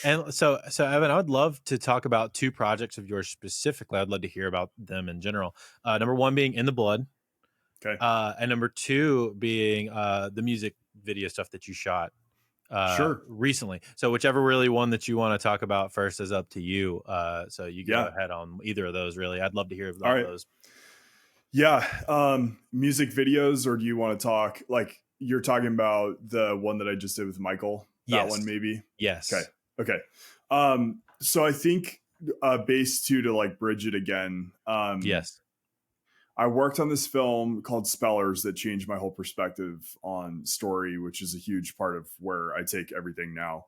And so Evan, I would love to talk about two projects of yours specifically. I'd love to hear about them in general. Number one being In the Blood, Okay. and number two being the music video stuff that you shot Sure. recently. So whichever really one that you want to talk about first is up to you. So you go Yeah. ahead on either of those. Really, I'd love to hear All about right. those. Yeah. Music videos, or do you want to talk like you're talking about the one that I just did with Michael? That Yes, one, maybe. Okay. yes, Okay. So I think base two to like bridge it again. yes. I worked on this film called Spellers that changed my whole perspective on story, which is a huge part of where I take everything now.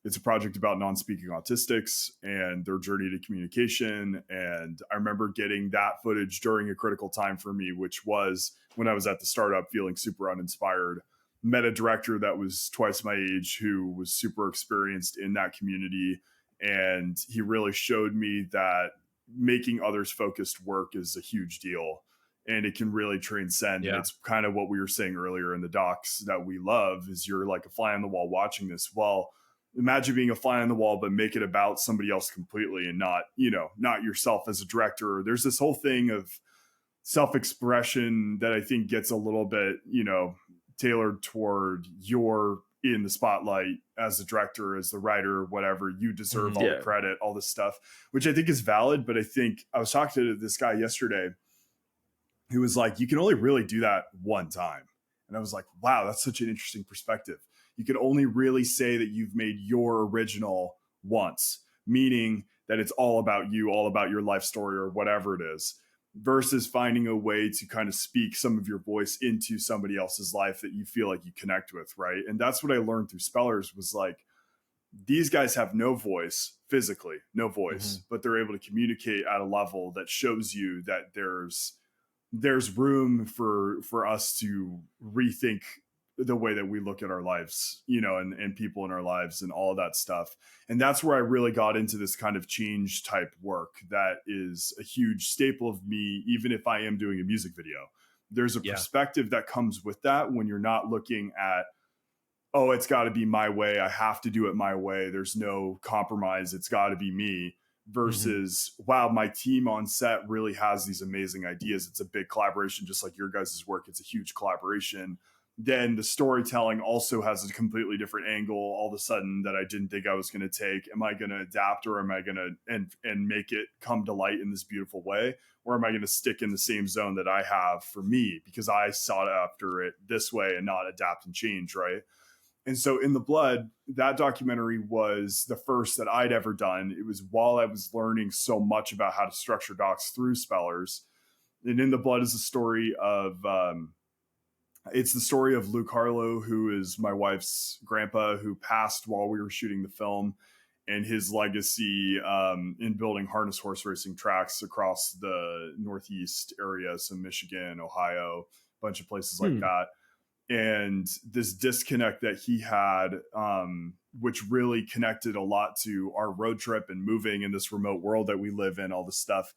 It's a project about non-speaking autistics and their journey to communication. And I remember getting that footage during a critical time for me, which was when I was at the startup feeling super uninspired. Met a director that was twice my age who was super experienced in that community. And he really showed me that making others focused work is a huge deal and it can really transcend. And Yeah. it's kind of what we were saying earlier in the docs that we love is you're like a fly on the wall watching this. Well, imagine being a fly on the wall, but make it about somebody else completely and not, not yourself as a director. There's this whole thing of self-expression that I think gets a little bit, tailored toward your in the spotlight as the director, as the writer, whatever. You deserve all the credit, all this stuff, which I think is valid. But I think I was talking to this guy yesterday who was like, you can only really do that one time. And I was like, wow, that's such an interesting perspective. You can only really say that you've made your original once, meaning that it's all about you, all about your life story or whatever it is, versus finding a way to kind of speak some of your voice into somebody else's life that you feel like you connect with, right? And that's what I learned through Spellers was like, these guys have no voice physically, no voice, but they're able to communicate at a level that shows you that there's room for us to rethink the way that we look at our lives, and people in our lives and all of that stuff. And that's where I really got into this kind of change type work that is a huge staple of me, even if I am doing a music video. There's a perspective that comes with that when you're not looking at, oh, it's got to be my way. I have to do it my way. There's no compromise. It's got to be me. Versus, wow, my team on set really has these amazing ideas. It's a big collaboration, just like your guys' work. It's a huge collaboration. Then the storytelling also has a completely different angle all of a sudden that I didn't think I was going to take. Am I going to adapt, or am I going to and make it come to light in this beautiful way? Or am I going to stick in the same zone that I have for me because I sought after it this way and not adapt and change, right? And so In the Blood, that documentary was the first that I'd ever done. It was while I was learning so much about how to structure docs through Spellers. And In the Blood is the story of, it's the story of Luke Harlow, who is my wife's grandpa, who passed while we were shooting the film, and his legacy in building harness horse racing tracks across the Northeast area. So Michigan, Ohio, a bunch of places like that. And this disconnect that he had, which really connected a lot to our road trip and moving in this remote world that we live in, all this stuff,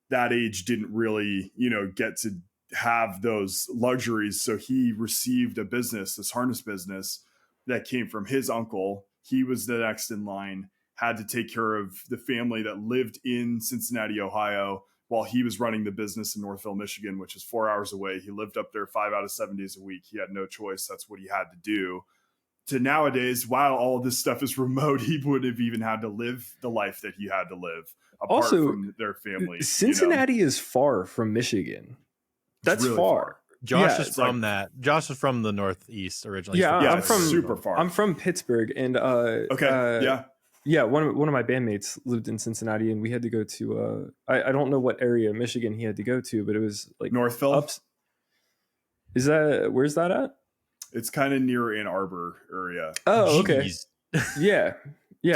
that age didn't really, get to have those luxuries. So he received a business, this harness business that came from his uncle. He was the next in line, had to take care of the family that lived in Cincinnati, Ohio, while he was running the business in Northville, Michigan, which is 4 hours away. He lived up there 5 out of 7 days a week. He had no choice. That's what he had to do. To nowadays, while all this stuff is remote, he wouldn't have even had to live the life that he had to live apart from their family. Cincinnati is far from Michigan. That's really far. Josh is from that. Josh is from the Northeast originally. Yeah, I'm from super far. I'm from Pittsburgh, and one of my bandmates lived in Cincinnati, and we had to go to I don't know what area of Michigan he had to go to, but it was like Northville. Where's that at? It's kind of near Ann Arbor area. Oh, okay. Yeah.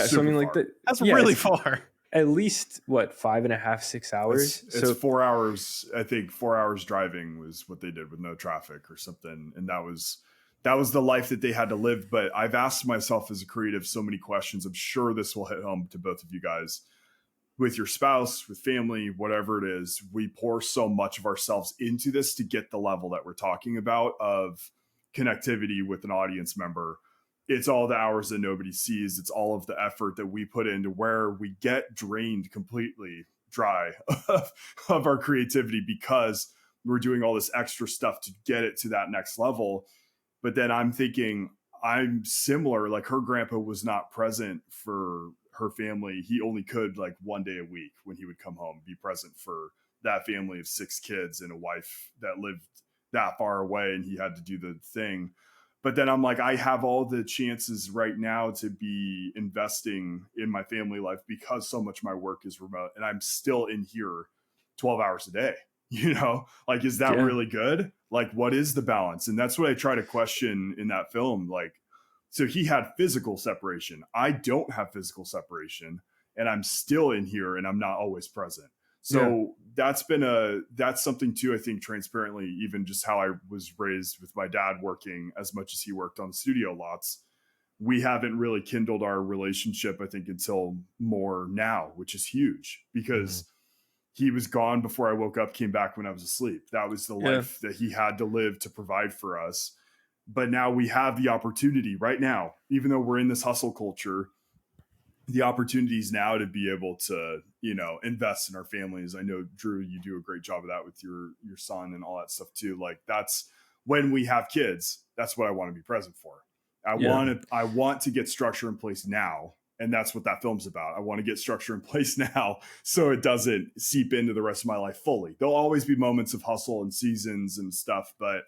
So I mean, like that's really far. At least 5.5, 6 hours. It's 4 hours. I think 4 hours driving was what they did with no traffic or something, and that was the life that they had to live. But I've asked myself as a creative so many questions. I'm sure this will hit home to both of you guys. With your spouse, with family, whatever it is, we pour so much of ourselves into this to get the level that we're talking about of connectivity with an audience member. it's all the hours that nobody sees. It's all of the effort that we put into where we get drained completely dry of our creativity because we're doing all this extra stuff to get it to that next level. But then I'm thinking I'm similar. Like her grandpa was not present for her family. He only could like one day a week when he would come home, be present for that family of 6 kids and a wife that lived that far away, and he had to do the thing. But then I'm like, I have all the chances right now to be investing in my family life because so much of my work is remote and I'm still in here 12 hours a day. You know, like, is that really good? Like, what is the balance? And that's what I try to question in that film. Like, so he had physical separation. I don't have physical separation and I'm still in here and I'm not always present. So that's something too, I think, transparently, even just how I was raised with my dad working as much as he worked on the studio lots. We haven't really kindled our relationship, I think, until more now, which is huge because he was gone before I woke up, came back when I was asleep. That was the life that he had to live to provide for us. But now we have the opportunity right now, even though we're in this hustle culture, the opportunities now to be able to, you know, invest in our families. I know, Drew, you do a great job of that with your son and all that stuff too. Like, that's when we have kids, that's what I want to be present for. I want to get structure in place now. And that's what that film's about. I want to get structure in place now so it doesn't seep into the rest of my life fully. There'll always be moments of hustle and seasons and stuff, but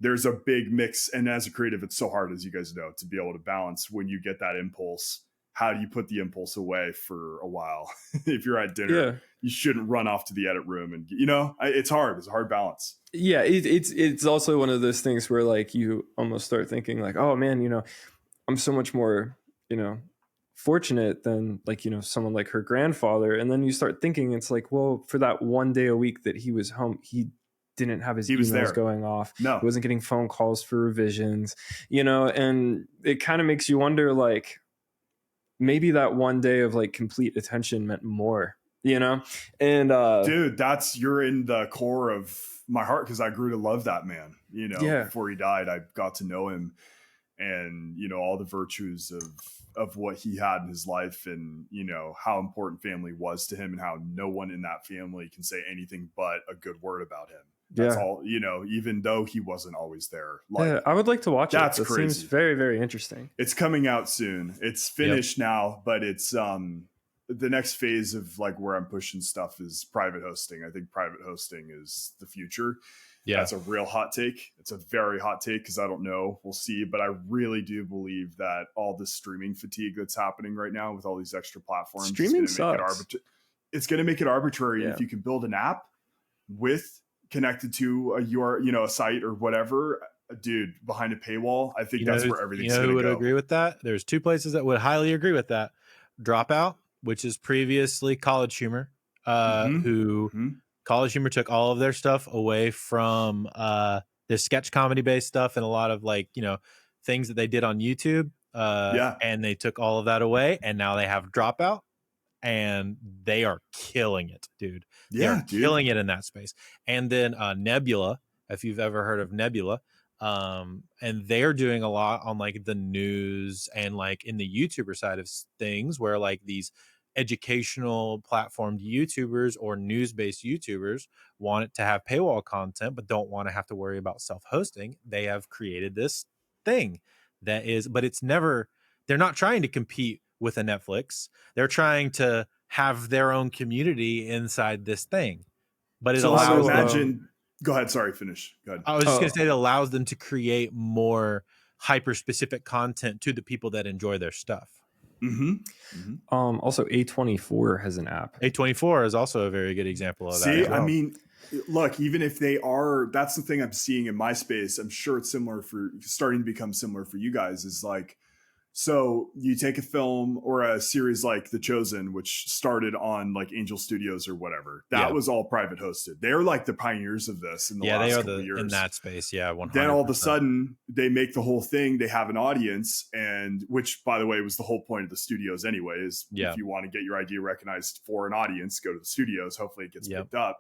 there's a big mix. And as a creative, it's so hard, as you guys know, to be able to balance when you get that impulse. How do you put the impulse away for a while? If you're at dinner, you shouldn't run off to the edit room. And, you know, it's hard. It's a hard balance. Yeah, it's also one of those things where like you almost start thinking like, oh man, you know, I'm so much more, you know, fortunate than like, you know, someone like her grandfather. And then you start thinking it's like, well, for that one day a week that he was home, he didn't have his emails going off. No, he wasn't getting phone calls for revisions, you know, and it kind of makes you wonder like maybe that one day of like complete attention meant more, you know? And dude, you're in the core of my heart because I grew to love that man. You know, before he died, I got to know him and, you know, all the virtues of what he had in his life and, you know, how important family was to him and how no one in that family can say anything but a good word about him. That's all, you know, even though he wasn't always there. Like, I would like to watch it. That crazy. Seems very, very interesting. It's coming out soon. It's finished now, but it's the next phase of like where I'm pushing stuff is private hosting. I think private hosting is the future. Yeah, that's a real hot take. It's a very hot take because I don't know. We'll see. But I really do believe that all the streaming fatigue that's happening right now with all these extra platforms, streaming sucks. It's going to make it arbitrary. If you can build an app with connected to a site or whatever, dude, behind a paywall, I think that's where everything's going to go. Would agree with that? There's 2 places that would highly agree with that. Dropout, which is previously College Humor, College Humor took all of their stuff away from their sketch comedy based stuff and a lot of like, you know, things that they did on YouTube. And they took all of that away and now they have Dropout and they are killing it, dude. Killing it in that space. And then Nebula, if you've ever heard of Nebula, and they're doing a lot on like the news and like in the YouTuber side of things where like these educational platformed YouTubers or news-based YouTubers want it to have paywall content but don't want to have to worry about self-hosting. They have created this thing that is, but it's never, they're not trying to compete with a Netflix. They're trying to have their own community inside this thing. But it allows them, go ahead, sorry, finish. Go ahead. I was just going to say it allows them to create more hyper-specific content to the people that enjoy their stuff. Also A24 has an app. A24 is also a very good example of that. See, I mean, look, even if they are, that's the thing I'm seeing in my space. I'm sure it's starting to become similar for you guys is like, so you take a film or a series like The Chosen, which started on like Angel Studios or whatever. That was all private hosted. They're like the pioneers of this in the last couple of years. In that space. Yeah. 100%. Then all of a sudden they make the whole thing. They have an audience, and which, by the way, was the whole point of the studios anyway, is if you want to get your idea recognized for an audience, go to the studios. Hopefully it gets picked up.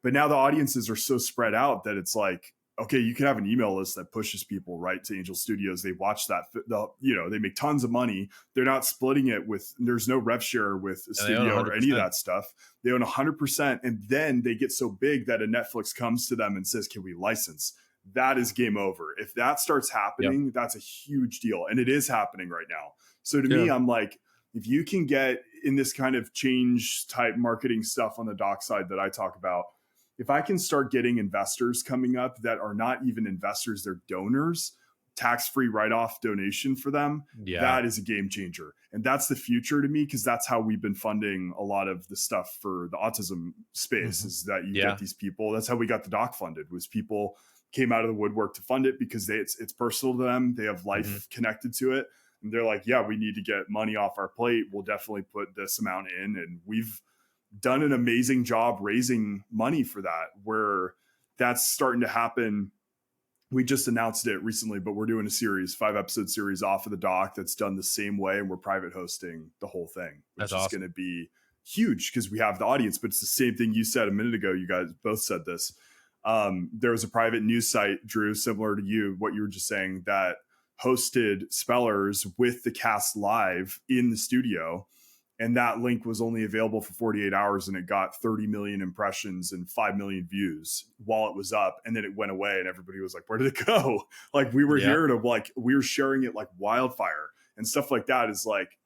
But now the audiences are so spread out that it's like, okay, you can have an email list that pushes people right to Angel Studios. They watch that, they make tons of money. They're not splitting it with, there's no rev share with a studio or any of that stuff. They own 100%. And then they get so big that a Netflix comes to them and says, can we license? That is game over. If that starts happening, that's a huge deal. And it is happening right now. So to me, I'm like, if you can get in this kind of change type marketing stuff on the doc side that I talk about, if I can start getting investors coming up that are not even investors, they're donors, tax-free write-off donation for them, that is a game changer. And that's the future to me, because that's how we've been funding a lot of the stuff for the autism space, is that you get these people. That's how we got the doc funded, was people came out of the woodwork to fund it because it's personal to them. They have life connected to it. And they're like, yeah, we need to get money off our plate. We'll definitely put this amount in. And we've done an amazing job raising money for that, where that's starting to happen. We just announced it recently, but we're doing a series, 5-episode series off of the doc that's done the same way. And we're private hosting the whole thing, which is going to be huge because we have the audience. But it's the same thing you said a minute ago. You guys both said this. There was a private news site, Drew, similar to you, what you were just saying, that hosted Spellers with the cast live in the studio. And that link was only available for 48 hours, and it got 30 million impressions and 5 million views while it was up. And then it went away, and everybody was like, where did it go? Like, we were here to, like, we were sharing it like wildfire, and stuff like that is like,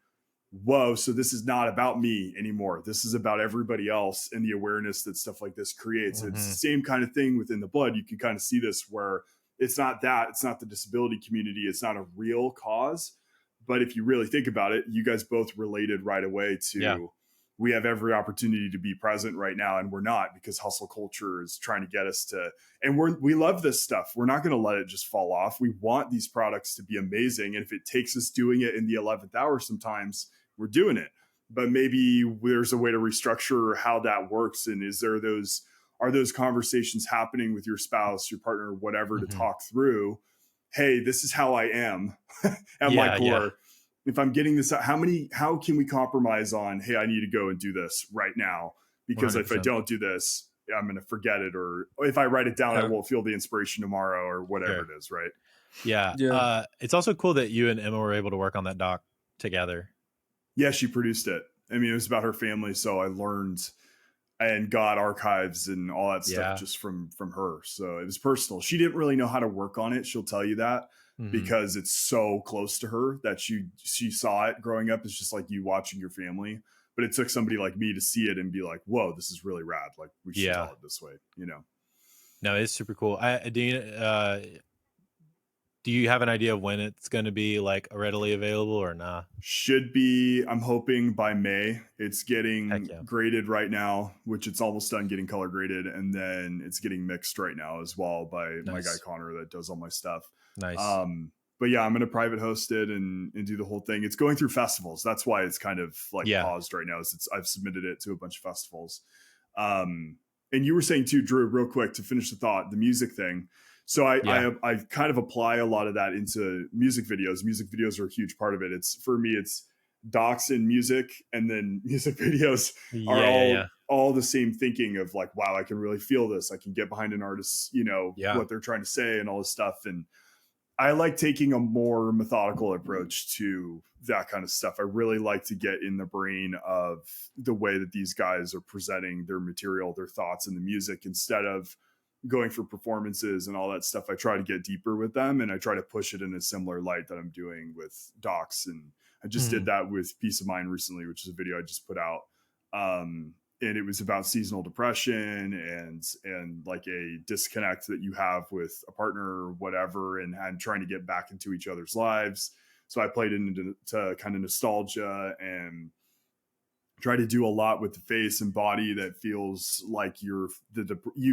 whoa. So this is not about me anymore. This is about everybody else and the awareness that stuff like this creates. It's the same kind of thing within the blood. You can kind of see this where it's not the disability community. It's not a real cause. But if you really think about it, you guys both related right away to, we have every opportunity to be present right now, and we're not, because hustle culture is trying to get us to, and we love this stuff. We're not going to let it just fall off. We want these products to be amazing. And if it takes us doing it in the 11th hour, sometimes we're doing it. But maybe there's a way to restructure how that works. And are those conversations happening with your spouse, your partner, whatever, to talk through, hey, this is how I am at my core. If I'm getting this, how can we compromise on, hey, I need to go and do this right now? Because 100%. If I don't do this, I'm going to forget it. Or if I write it down, I won't feel the inspiration tomorrow, or whatever it is. Right. Yeah. It's also cool that you and Emma were able to work on that doc together. Yeah. She produced it. I mean, it was about her family. So I learned and got archives and all that stuff just from her. So it was personal. She didn't really know how to work on it. She'll tell you that, because it's so close to her that she saw it growing up. It's just like you watching your family, but it took somebody like me to see it and be like, whoa, this is really rad. Like, we should tell it this way, you know? No, it's super cool. Do you have an idea of when it's going to be like readily available or not? Should be, I'm hoping by May. It's getting graded right now, which it's almost done getting color graded. And then it's getting mixed right now as well by my guy, Connor, that does all my stuff. Nice. But yeah, I'm going to private host it and do the whole thing. It's going through festivals. That's why it's kind of like paused right now. I've submitted it to a bunch of festivals. And you were saying too, Drew, real quick to finish the thought, the music thing. So I kind of apply a lot of that into music videos. Music videos are a huge part of it. For me, it's docs and music, and then music videos are all the same thinking of like, wow, I can really feel this. I can get behind an artist, what they're trying to say and all this stuff. And I like taking a more methodical approach to that kind of stuff. I really like to get in the brain of the way that these guys are presenting their material, their thoughts in the music, instead of going for performances and all that stuff. I try to get deeper with them, and I try to push it in a similar light that I'm doing with docs. And I just did that with Peace of Mind recently, which is a video I just put out. And it was about seasonal depression and like a disconnect that you have with a partner or whatever, and trying to get back into each other's lives. So I played into kind of nostalgia and try to do a lot with the face and body that feels like you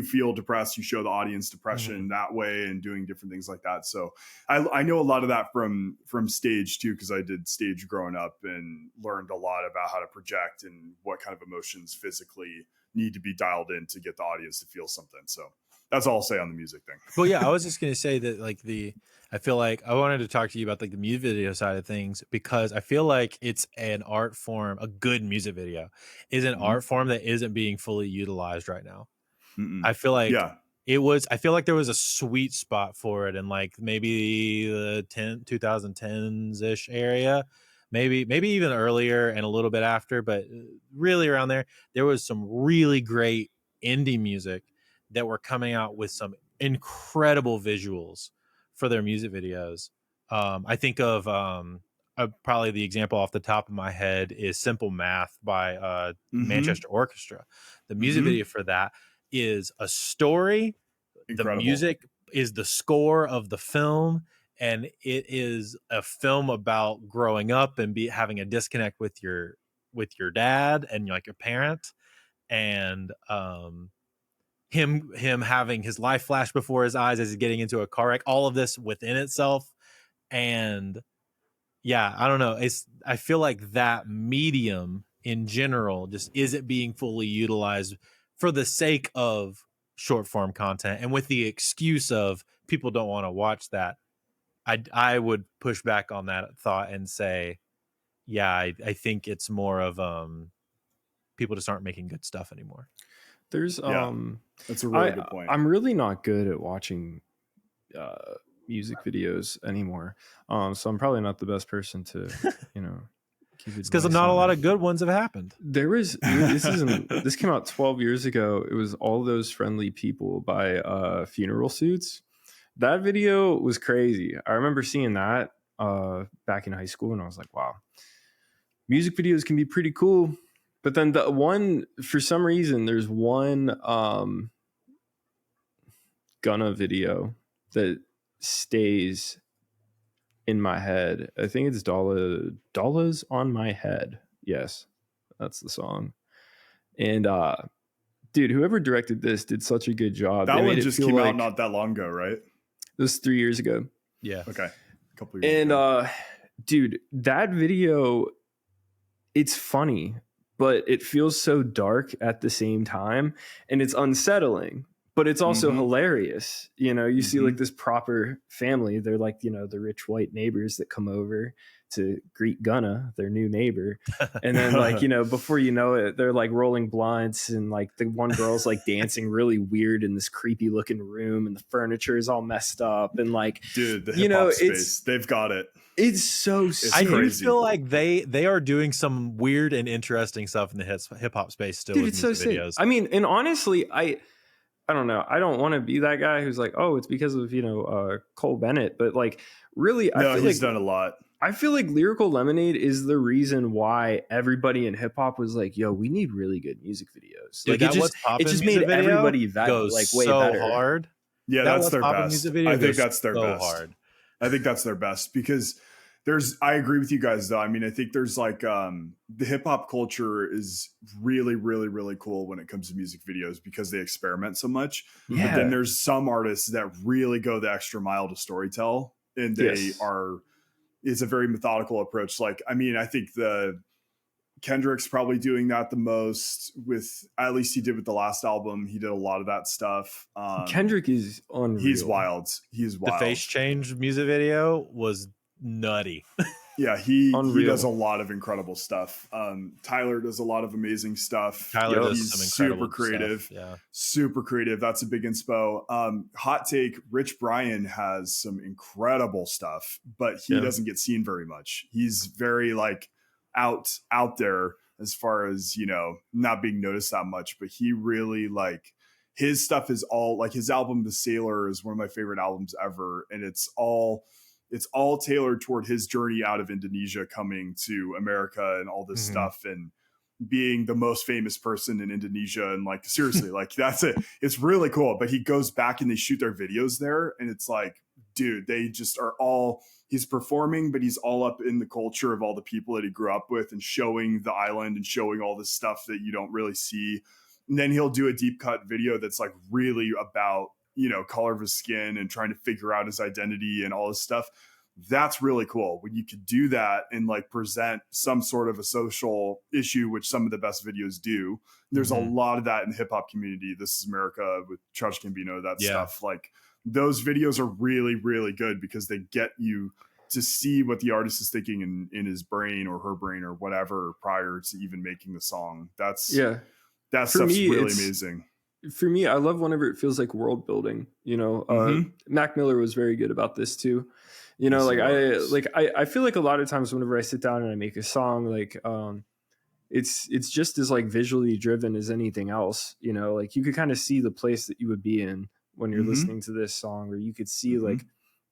feel depressed. You show the audience depression that way, and doing different things like that. So I know a lot of that from stage too, because I did stage growing up and learned a lot about how to project and what kind of emotions physically need to be dialed in to get the audience to feel something. So that's all I'll say on the music thing. Well, yeah, I was just going to say that I feel like I wanted to talk to you about like the music video side of things, because I feel like it's an art form. A good music video is an art form that isn't being fully utilized right now. I feel like I feel like there was a sweet spot for it in like maybe the 2010s ish area, maybe even earlier and a little bit after, but really around there was some really great indie music that were coming out with some incredible visuals for their music videos. I think of probably the example off the top of my head is Simple Math by Manchester Orchestra. The music video for that is a story. Incredible. The music is the score of the film, and it is a film about growing up and having a disconnect with your dad and like your parent, and him having his life flash before his eyes as he's getting into a car wreck. All of this within itself, and yeah, I don't know. I feel like that medium in general just isn't being fully utilized for the sake of short form content, and with the excuse of people don't want to watch that. I would push back on that thought and say, yeah, I think it's more of people just aren't making good stuff anymore. There's that's a really good point. I'm really not good at watching music videos anymore, so I'm probably not the best person to keep it's because not a lot of good ones have happened. There was this came out 12 years ago. It was All Those Friendly People by Funeral Suits. That video was crazy. I remember seeing that back in high school, and I was like, wow, music videos can be pretty cool. But then for some reason, there's one Gunna video that stays in my head. I think it's Dollars on My Head. Yes, that's the song. And dude, whoever directed this did such a good job. That one just came out not that long ago, right? It was 3 years ago. Yeah. Okay. A couple of years ago. Dude, that video, it's funny, but it feels so dark at the same time, and it's unsettling, but it's also hilarious. You see like this proper family. They're like, the rich white neighbors that come over to greet Gunna, their new neighbor. And then like, before you know it, they're like rolling blunts, and like the one girl's like dancing really weird in this creepy looking room, and the furniture is all messed up. And like, dude, the hip hop space, they've got it. It's so sick. I do feel like they are doing some weird and interesting stuff in the hip hop space still. Dude, with it's so sick. videos. I mean, and honestly, I don't know. I don't want to be that guy who's like, oh, it's because of Cole Bennett, but like, really, I feel he's done a lot. I feel like Lyrical Lemonade is the reason why everybody in hip hop was like, yo, we need really good music videos. Dude, like it just made everybody goes like way so better. hard. Yeah, that's their best. I think that's their best. Hard. I think that's their best because I agree with you guys though. I mean, I think there's like the hip hop culture is really, really, really cool when it comes to music videos because they experiment so much. Yeah. But then there's some artists that really go the extra mile to storytell, and it's a very methodical approach. Like, I mean, I think Kendrick's probably doing that the most with, at least he did with the last album. He did a lot of that stuff. Kendrick is unreal. He's wild. The Face Change music video was nutty. Yeah, he does a lot of incredible stuff. Tyler does a lot of amazing stuff. Tyler does some incredible super creative. Stuff. Yeah. Super creative. That's a big inspo. Hot take, Rich Brian has some incredible stuff, but he doesn't get seen very much. He's very like out there as far as, not being noticed that much, but he really like his stuff is all like his album, The Sailor, is one of my favorite albums ever. And it's all tailored toward his journey out of Indonesia, coming to America and all this stuff, and being the most famous person in Indonesia. And like, seriously, like that's it. It's really cool. But he goes back and they shoot their videos there. And it's like, dude, they just are he's performing, but he's all up in the culture of all the people that he grew up with and showing the island and showing all this stuff that you don't really see. And then he'll do a deep cut video that's like really about, color of his skin and trying to figure out his identity and all this stuff. That's really cool when you could do that and like present some sort of a social issue, which some of the best videos do. There's a lot of that in the hip hop community. This is America with Childish Gambino, stuff. Like those videos are really, really good because they get you to see what the artist is thinking in his brain or her brain or whatever prior to even making the song. That stuff's really amazing. For me, I love whenever it feels like world building. Mac Miller was very good about this too. Yes, I feel like a lot of times whenever I sit down and I make a song, it's just as like visually driven as anything else. Like you could kind of see the place that you would be in when you're listening to this song, or you could see like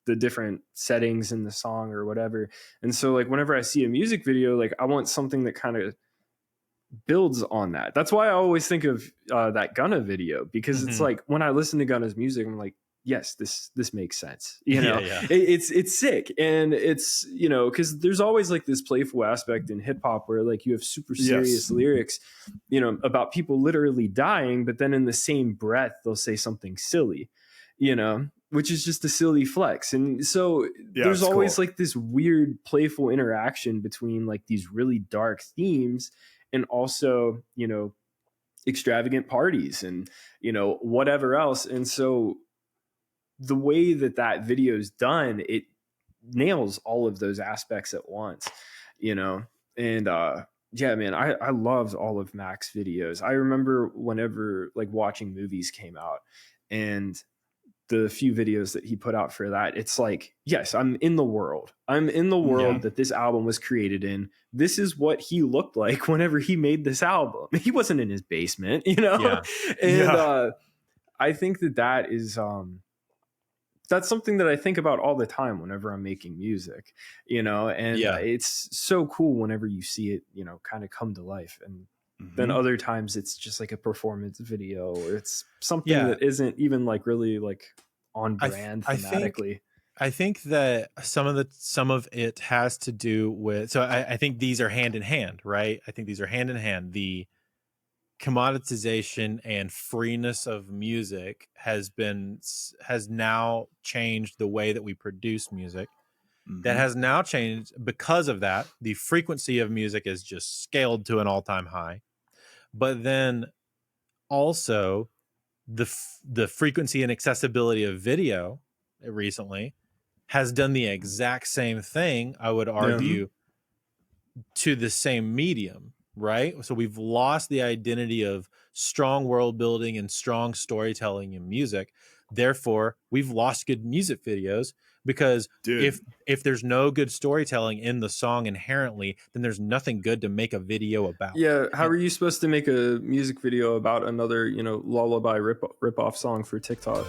the different settings in the song or whatever. And so like whenever I see a music video, like I want something that kind of builds on that. That's why I always think of that Gunna video, because it's like when I listen to Gunna's music, I'm like, yes, this makes sense. It's sick. And it's, because there's always like this playful aspect in hip hop where like you have super serious lyrics, about people literally dying, but then in the same breath, they'll say something silly, which is just a silly flex. And so there's always cool. like this weird playful interaction between like these really dark themes and also, extravagant parties and, whatever else. And so the way that video is done, it nails all of those aspects at once, and yeah, man, I loved all of Mac's videos. I remember whenever like watching movies came out and the few videos that he put out for that, it's like, yes, I'm in the world that this album was created in. This is what he looked like whenever he made this album. He wasn't in his basement, and I think that is that's something that I think about all the time whenever I'm making music, and it's so cool whenever you see it, kind of come to life. And then other times it's just like a performance video, or it's something that isn't even like really like on brand thematically. I think that some of it has to do with, so I think these are hand in hand, right? I think these are hand in hand. The commoditization and freeness of music has now changed the way that we produce music. That has now changed because of that. The frequency of music is just scaled to an all-time high. But then also the frequency and accessibility of video recently has done the exact same thing, I would argue, to the same medium, right? So we've lost the identity of strong world building and strong storytelling in music. Therefore, we've lost good music videos, because if there's no good storytelling in the song inherently, then there's nothing good to make a video about. Yeah, how are you supposed to make a music video about another, lullaby rip-off song for TikTok?